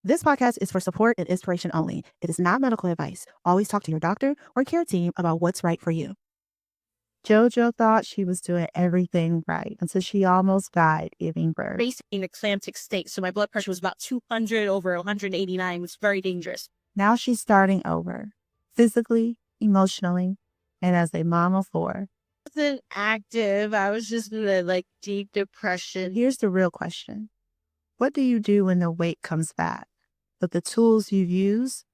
This podcast is for support and inspiration only. It is not medical advice. Always talk to your doctor or care team about what's right for you. JoJo thought she was doing everything right until she almost died giving birth. Basically in a clamtic state. So my blood pressure was about 200 over 189. It was very dangerous. Now she's starting over, physically, emotionally, and as a mom of four. I wasn't active. I was just in a deep depression. Here's the real question. What do you do when the weight comes back, but the tools you use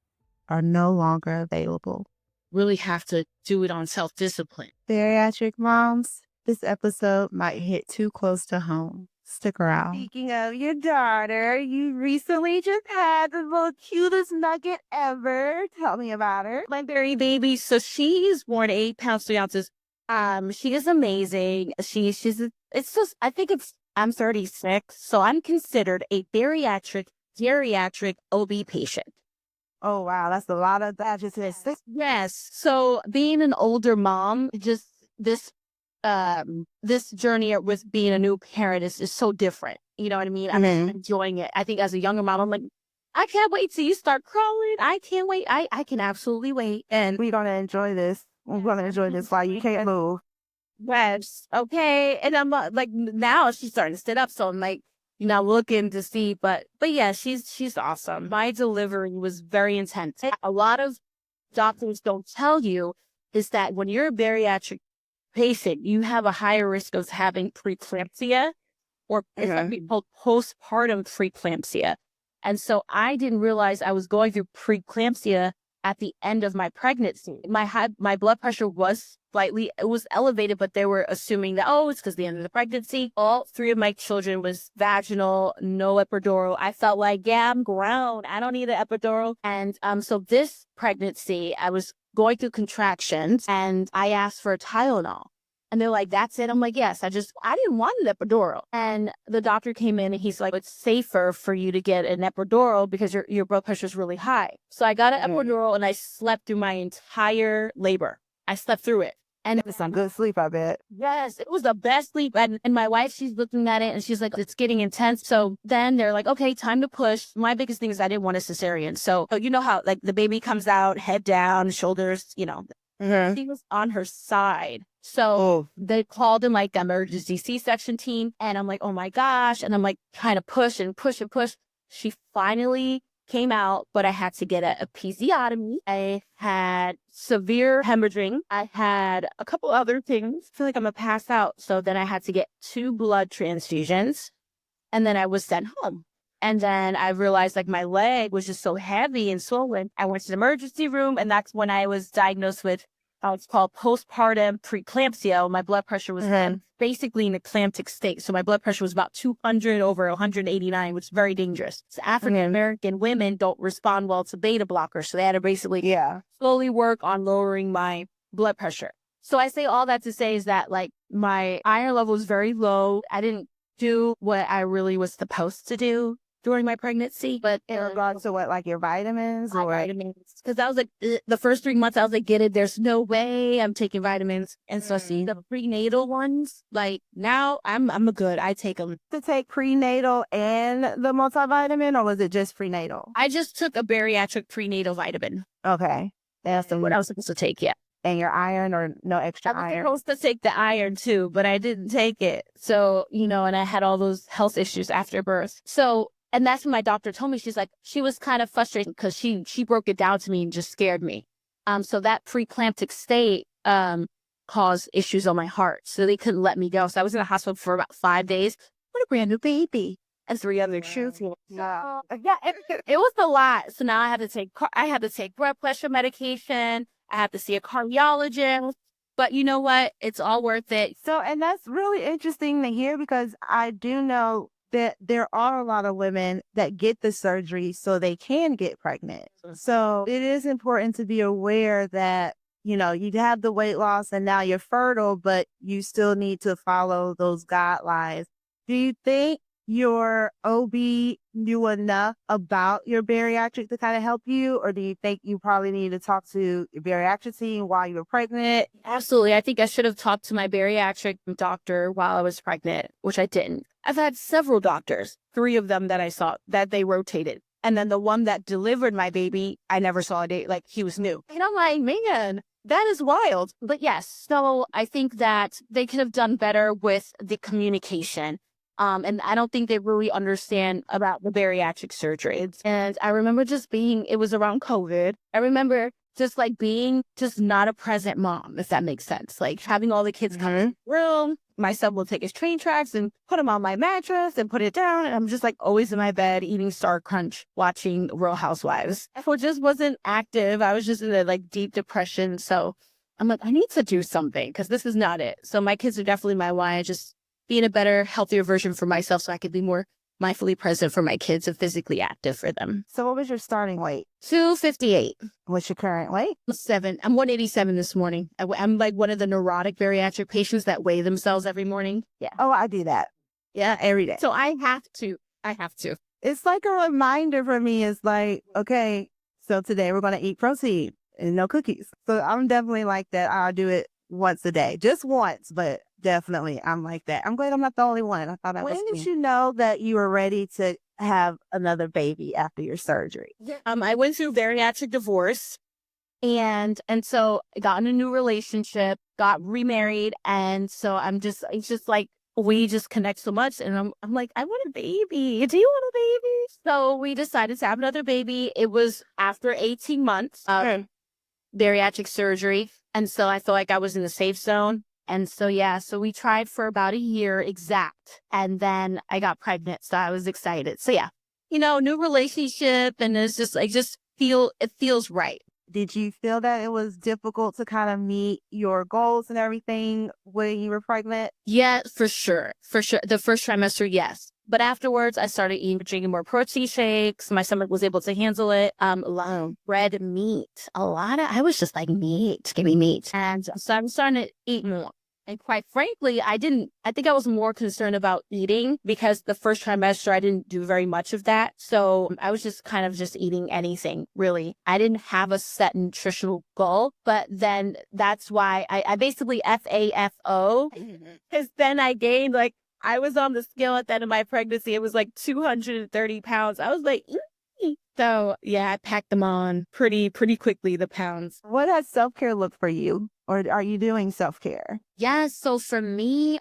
are no longer available? Really have to do it on self-discipline. Bariatric moms, this episode might hit too close to home. Stick around. Speaking of your daughter, you recently just had the little cutest nugget ever. Tell me about her. My berry baby. So she's born 8 pounds, 3 ounces. She is amazing. I'm 36, so I'm considered a geriatric OB patient. Oh, wow. That's a lot of adjectives. Yes. So being an older mom, just this journey with being a new parent is so different. You know what I mean? I'm enjoying it. I think as a younger mom, I'm like, I can't wait till you start crawling. I can't wait. I can absolutely wait. And we're going to enjoy this. We're going to enjoy this while you can't move. Yes. Okay. And I'm now she's starting to sit up. So I'm looking to see, but yeah, she's awesome. My delivery was very intense. A lot of doctors don't tell you is that when you're a bariatric patient, you have a higher risk of having preeclampsia or it's something called postpartum preeclampsia. And so I didn't realize I was going through preeclampsia at the end of my pregnancy. My blood pressure was elevated, but they were assuming that, it's because the end of the pregnancy. All 3 of my children was vaginal, no epidural. I felt like, I'm grown. I don't need an epidural. And so this pregnancy, I was going through contractions and I asked for a Tylenol. And they're like, that's it? I'm like, yes, I didn't want an epidural. And the doctor came in and he's like, it's safer for you to get an epidural because your blood pressure is really high. So I got an epidural and I slept through my entire labor. I slept through it. And it's some good sleep, I bet. Yes, it was the best sleep. And my wife, she's looking at it and she's like, it's getting intense. So then they're like, okay, time to push. My biggest thing is I didn't want a cesarean. So you know how the baby comes out, head down, shoulders, She was on her side. So they called in emergency C-section team. And I'm like, oh my gosh. And I'm trying to push and push and push. She finally came out, but I had to get a episiotomy. I had severe hemorrhaging. I had a couple other things. I feel like I'm going to pass out. So then I had to get 2 blood transfusions. And then I was sent home. And then I realized my leg was just so heavy and swollen. I went to the emergency room, and that's when I was diagnosed with it's called postpartum preeclampsia. My blood pressure was basically in a clamtic state. So my blood pressure was about 200 over 189, which is very dangerous. So African-American women don't respond well to beta blockers. So they had to basically slowly work on lowering my blood pressure. So I say all that to say is that my iron level was very low. I didn't do what I really was supposed to do during my pregnancy, but in regards to what, your vitamins or vitamins, because I was the first 3 months I was there's no way I'm taking vitamins, and so see the prenatal ones, now I'm good. I take them. To take prenatal and the multivitamin, or was it just prenatal? I just took a bariatric prenatal vitamin. Okay, that's what I was supposed to take. Yeah. And your iron or no extra iron? I was supposed to take the iron too, but I didn't take it. So and I had all those health issues after birth. So. And that's when my doctor told me, she was kind of frustrated because she broke it down to me and just scared me. So that preeclamptic state caused issues on my heart. So they couldn't let me go. So I was in the hospital for about 5 days. What a brand new baby. And 3 other children. It was a lot. So now I had to take blood pressure medication. I have to see a cardiologist. But you know what? It's all worth it. So, and that's really interesting to hear because I do know that there are a lot of women that get the surgery so they can get pregnant. So it is important to be aware that, you have the weight loss and now you're fertile, but you still need to follow those guidelines. Do you think your OB knew enough about your bariatric to kind of help you? Or do you think you probably need to talk to your bariatric team while you were pregnant? Absolutely. I think I should have talked to my bariatric doctor while I was pregnant, which I didn't. I've had several doctors, 3 of them that I saw, that they rotated. And then the one that delivered my baby, I never saw a day, like he was new. And I'm like, man, that is wild. But yes, so I think that they could have done better with the communication. And I don't think they really understand about the bariatric surgery. And I remember it was around COVID. I remember just like being just not a present mom, if that makes sense. Like having all the kids come in the room. My son will take his train tracks and put them on my mattress and put it down. And I'm just like always in my bed eating Star Crunch, watching Real Housewives. I just wasn't active. I was just in a like deep depression. So I'm like, I need to do something because this is not it. So my kids are definitely my why. I just being a better, healthier version for myself so I could be more mindfully present for my kids and physically active for them. So what was your starting weight? 258. What's your current weight? 7. I'm 187 this morning. I'm like one of the neurotic bariatric patients that weigh themselves every morning. Yeah. Oh, I do that. Yeah, every day. So I have to. It's like a reminder for me. It's like, okay, so today we're going to eat protein and no cookies. So I'm definitely like that. I'll do it once a day, just once, but definitely I'm like that. I'm glad I'm not the only one. I thought when did you know that you were ready to have another baby after your surgery? I went through bariatric divorce and so I got in a new relationship, got remarried. And so it's just like, we just connect so much. And I'm like, I want a baby. Do you want a baby? So we decided to have another baby. It was after 18 months of bariatric surgery. And so I felt like I was in the safe zone. And so, yeah, so we tried for about a year exact. And then I got pregnant. So I was excited. So yeah, new relationship. And it's just like, it feels right. Did you feel that it was difficult to kind of meet your goals and everything when you were pregnant? Yeah, for sure. For sure. The first trimester, yes. But afterwards, I started drinking more protein shakes. My stomach was able to handle it. Red meat. I was just like, meat, give me meat. And so I'm starting to eat more. And quite frankly, I think I was more concerned about eating because the first trimester, I didn't do very much of that. So I was just kind of just eating anything, really. I didn't have a set nutritional goal, but then that's why I basically FAFO, because then I gained I was on the scale at the end of my pregnancy. It was like 230 pounds. I was like, so yeah, I packed them on pretty quickly, the pounds. What has self-care looked for you? Or are you doing self-care? Yeah, so for me,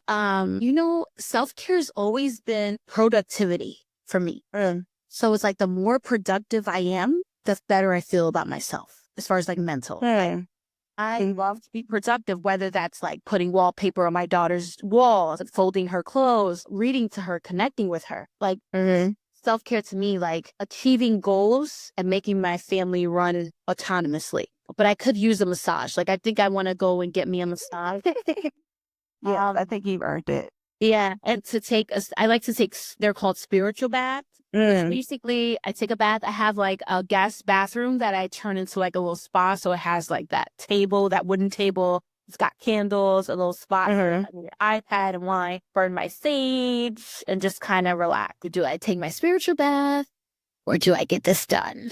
self-care has always been productivity for me. So it's like the more productive I am, the better I feel about myself as far as like mental. I love to be productive, whether that's like putting wallpaper on my daughter's walls, folding her clothes, reading to her, connecting with her. Like self-care to me, like achieving goals and making my family run autonomously. But I could use a massage. Like I think I want to go and get me a massage. Yeah, I think you've earned it. Yeah, and I like to take, they're called spiritual baths. Basically, I take a bath. I have like a guest bathroom that I turn into like a little spa. So it has like that wooden table. It's got candles, a little spot for your iPad and wine, burn my sage, and just kind of relax. Do I take my spiritual bath or do I get this done?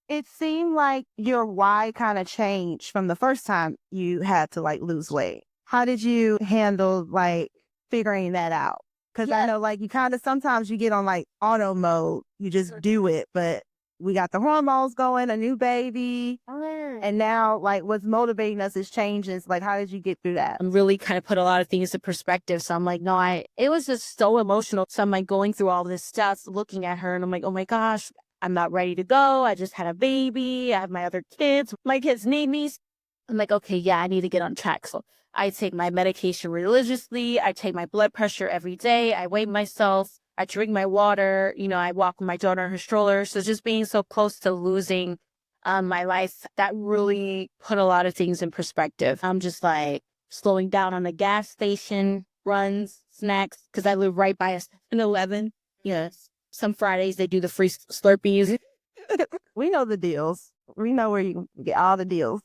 It seemed like your why kind of changed from the first time you had to like lose weight. How did you handle like figuring that out? Because I know like you kind of sometimes you get on like auto mode, you just do it, but we got the hormones going, a new baby, and now like what's motivating us is changes. Like how did you get through that? I'm really kind of put a lot of things in perspective. So I'm like, no, it was just so emotional. So I'm like going through all this stuff, looking at her, and I'm like, oh my gosh, I'm not ready to go. I just had a baby. I have my other kids. My kids need me. I'm like, okay, yeah, I need to get on track. So I take my medication religiously. I take my blood pressure every day. I weigh myself. I drink my water. I walk with my daughter in her stroller. So just being so close to losing my life, that really put a lot of things in perspective. I'm just like slowing down on the gas station, runs, snacks, because I live right by a 7-Eleven. Yes. Some Fridays they do the free Slurpees. We know the deals. We know where you can get all the deals.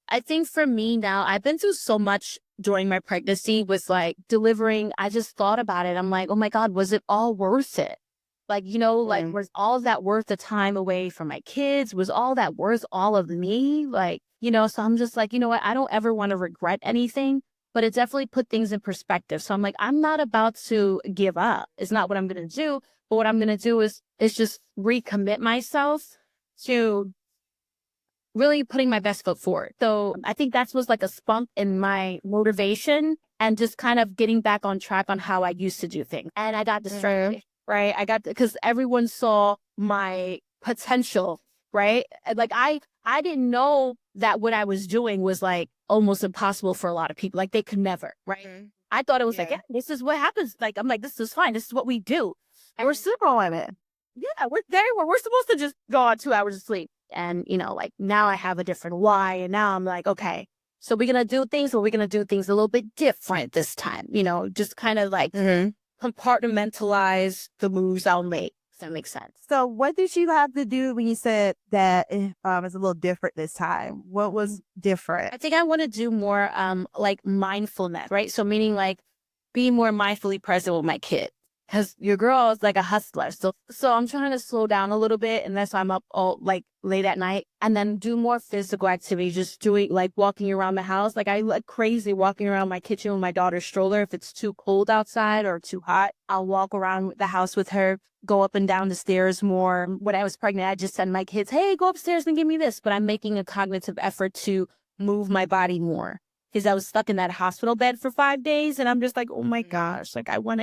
I think for me now, I've been through so much during my pregnancy with like delivering. I just thought about it. I'm like, oh my God, was it all worth it? Like, was all that worth the time away from my kids? Was all that worth all of me? Like, so I'm just like, you know what? I don't ever want to regret anything, but it definitely put things in perspective. So I'm like, I'm not about to give up. It's not what I'm going to do. But what I'm going to do is just recommit myself to really putting my best foot forward. So I think that was like a spunk in my motivation and just kind of getting back on track on how I used to do things. And I got distracted, right? Because everyone saw my potential, right? And like I didn't know that what I was doing was like almost impossible for a lot of people. Like they could never, right? I thought it was like, yeah, this is what happens. Like, I'm like, this is fine. This is what we do. And we're super women. Yeah, we're supposed to just go on 2 hours of sleep. And, you know, like now I have a different why. And now I'm like, okay, so we're going to do things, but we're going to do things a little bit different this time, you know, just kind of like compartmentalize the moves I'll make. If that makes sense. So what did you have to do when you said that it's a little different this time? What was different? I think I want to do more like mindfulness, right? So meaning like be more mindfully present with my kid. Because your girl is like a hustler. So I'm trying to slow down a little bit. And that's why I'm up all like late at night. And then do more physical activity, just doing like walking around the house. Like I like crazy walking around my kitchen with my daughter's stroller. If it's too cold outside or too hot, I'll walk around the house with her, go up and down the stairs more. When I was pregnant, I just said to my kids, hey, go upstairs and give me this. But I'm making a cognitive effort to move my body more. Because I was stuck in that hospital bed for 5 days. And I'm just like, oh my gosh, like I want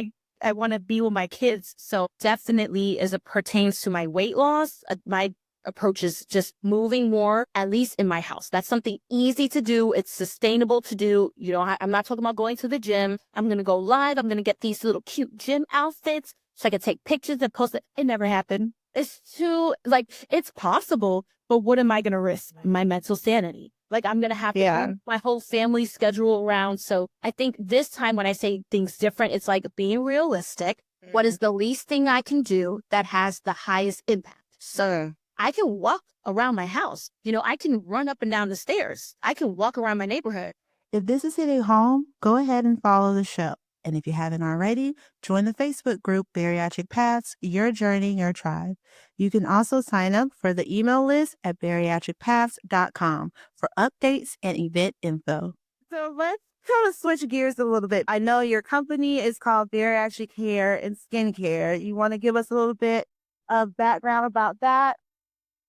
to be with my kids. So definitely as it pertains to my weight loss, my approach is just moving more, at least in my house. That's something easy to do. It's sustainable to do. You know, I'm not talking about going to the gym. I'm going to go live. I'm going to get these little cute gym outfits so I can take pictures and post it. It never happened. It's too, like, it's possible, but what am I going to risk? My mental sanity. Like, I'm going to have to move my whole family schedule around. So I think this time when I say things different, it's like being realistic. What is the least thing I can do that has the highest impact? So I can walk around my house. You know, I can run up and down the stairs. I can walk around my neighborhood. If this is hitting home, go ahead and follow the show. And if you haven't already, join the Facebook group Bariatric Paths, Your Journey, Your Tribe. You can also sign up for the email list at bariatricpaths.com for updates and event info. So let's kind of switch gears a little bit. I know your company is called Bariatric Hair and Skincare. You want to give us a little bit of background about that?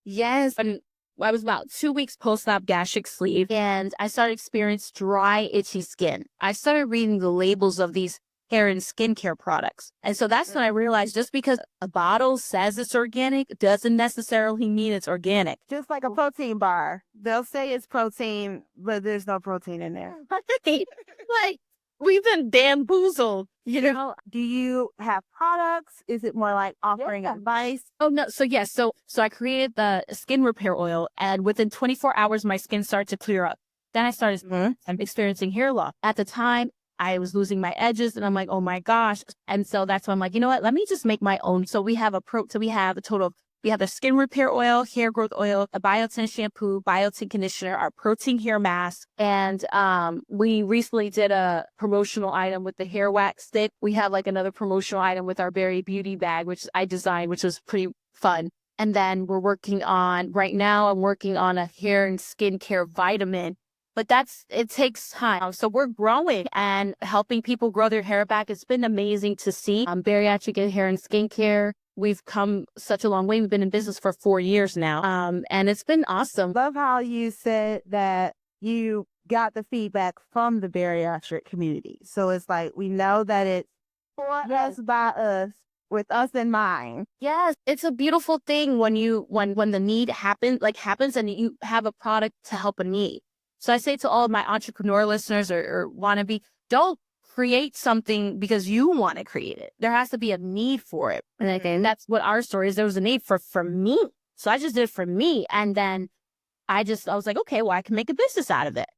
Yes. And I was about 2 weeks post-op gastric sleeve, and I started experiencing dry, itchy skin. I started reading the labels of these hair and skincare products. And so that's when I realized just because a bottle says it's organic doesn't necessarily mean it's organic. Just like a protein bar. They'll say it's protein, but there's no protein in there. Like, we've been bamboozled, you know? Do you have products? Is it more like offering advice? Oh, no. So, yes. So I created the skin repair oil, and within 24 hours, my skin started to clear up. Then I started experiencing hair loss. At the time, I was losing my edges, and I'm like, oh my gosh. And so that's why I'm like, you know what? Let me just make my own. So we have we have the skin repair oil, hair growth oil, a biotin shampoo, biotin conditioner, our protein hair mask. And we recently did a promotional item with the hair wax stick. We have like another promotional item with our Berry Beauty bag, which I designed, which was pretty fun. And then right now I'm working on a hair and skincare vitamin. But it takes time. So we're growing and helping people grow their hair back. It's been amazing to see. Bariatric hair and skincare. We've come such a long way. We've been in business for 4 years now. And it's been awesome. Love how you said that you got the feedback from the bariatric community. So it's like, we know that it's for us, by us, with us in mind. Yes, it's a beautiful thing when the need happens and you have a product to help a need. So I say to all of my entrepreneur listeners or wannabe, don't create something because you want to create it. There has to be a need for it. And I think that's what our story is. There was a need for me. So I just did it for me. And then I was like, okay, well, I can make a business out of it.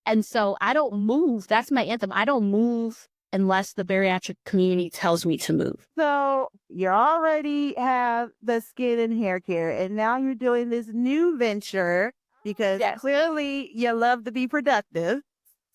And so I don't move. That's my anthem. I don't move unless the bariatric community tells me to move. So you already have the skin and hair care, and now you're doing this new venture because clearly you love to be productive.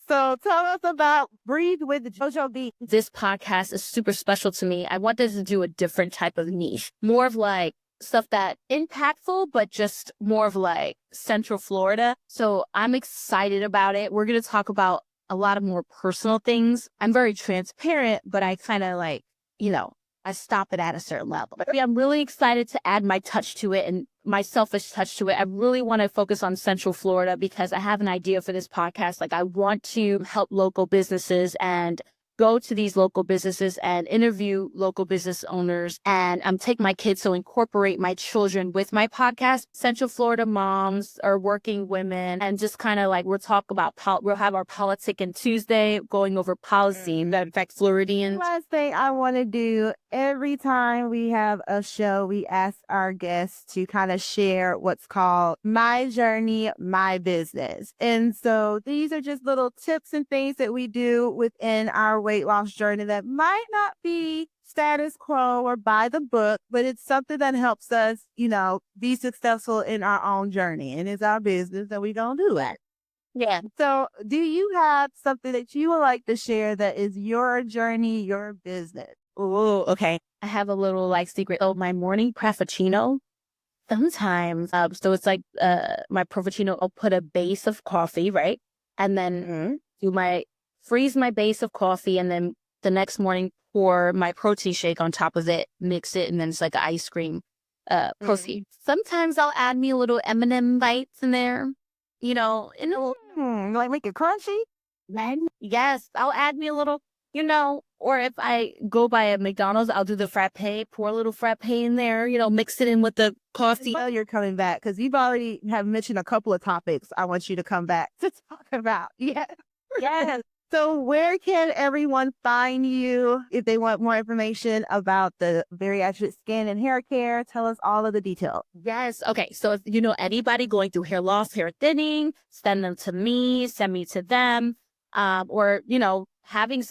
So tell us about Breathe with JoJo B. This podcast is super special to me. I want this to do a different type of niche, more of like stuff that impactful, but just more of like Central Florida. So I'm excited about it. We're going to talk about a lot of more personal things. I'm very transparent, but I kind of like, I stop it at a certain level. But I'm really excited to add my touch to it and my selfish touch to it. I really want to focus on Central Florida because I have an idea for this podcast. Like I want to help local businesses and go to these local businesses and interview local business owners and take my kids, so incorporate my children with my podcast. Central Florida moms or working women, and just kind of like we'll talk about we'll have our politic and Tuesday going over policy that affects Floridians. Last thing I want to do, every time we have a show, we ask our guests to kind of share what's called My Journey, My Business. And so these are just little tips and things that we do within our weight loss journey that might not be status quo or by the book, but it's something that helps us, be successful in our own journey. And it's our business and we don't do it. Yeah. So do you have something that you would like to share that is your journey, your business? Oh, okay. I have a little secret. Oh, my morning frappuccino. Sometimes, so it's like my frappuccino. I'll put a base of coffee, right, and then freeze my base of coffee, and then the next morning pour my protein shake on top of it, mix it, and then it's like an ice cream protein. Sometimes I'll add me a little M&M bites in there, and like make it crunchy. Yes, I'll add me a little, or if I go by a McDonald's, I'll do the frappe, pour a little frappe in there, mix it in with the coffee. Well, you're coming back because you've already have mentioned a couple of topics I want you to come back to talk about. Yeah. Yes. So where can everyone find you if they want more information about the bariatric skin and hair care? Tell us all of the details. Yes. Okay. So if you know anybody going through hair loss, hair thinning, send them to me, send me to them. Or, having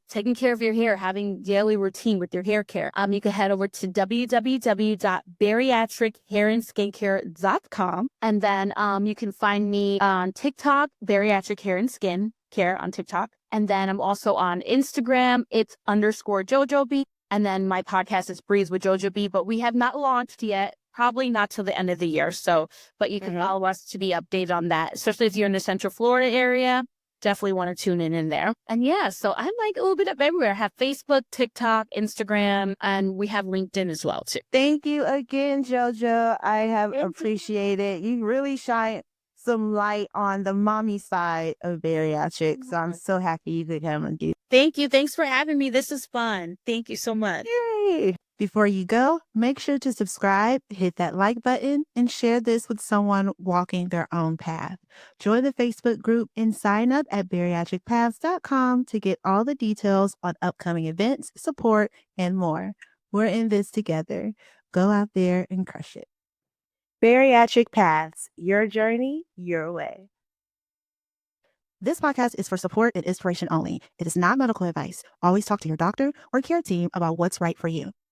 taking care of your hair, having daily routine with your hair care. You can head over to www.bariatrichairandskincare.com. And then you can find me on TikTok, Bariatric Hair and Skin Care on TikTok. And then I'm also on Instagram. It's _JoJo B. And then my podcast is Breeze with JoJo B, but we have not launched yet. Probably not till the end of the year. So, but you can follow us to be updated on that, especially if you're in the Central Florida area. Definitely want to tune in there. And yeah, so I'm like a little bit of everywhere. I have Facebook, TikTok, Instagram, and we have LinkedIn as well too. Thank you again, JoJo. I have appreciated. You really shine some light on the mommy side of bariatrics. So I'm so happy you could come and do. Thank you. Thanks for having me. This is fun. Thank you so much. Yay! Before you go, make sure to subscribe, hit that like button, and share this with someone walking their own path. Join the Facebook group and sign up at bariatricpaths.com to get all the details on upcoming events, support, and more. We're in this together. Go out there and crush it. Bariatric Paths, your journey, your way. This podcast is for support and inspiration only. It is not medical advice. Always talk to your doctor or care team about what's right for you.